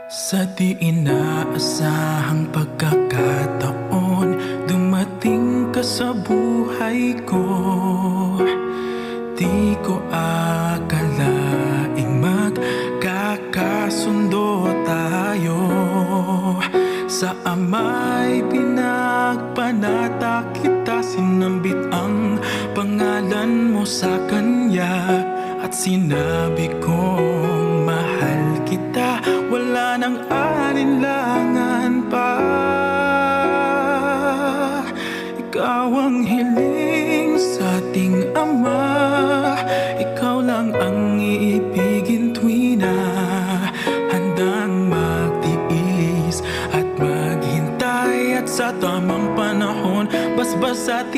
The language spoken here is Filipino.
Sa di inaasahang pagkakataon, dumating ka sa buhay ko. Di ko akalaing magkakasundo tayo. Sa Ama'y pinagpanata kita, sinambit ang pangalan mo sa Kanya. At sinabi kong mahal kita, wala nang alinlangan pa. Ikaw ang hiling sa ating Ama, ikaw lang ang iibigin tuwi na handang magtiis at maghintay. At sa tamang panahon, basbas at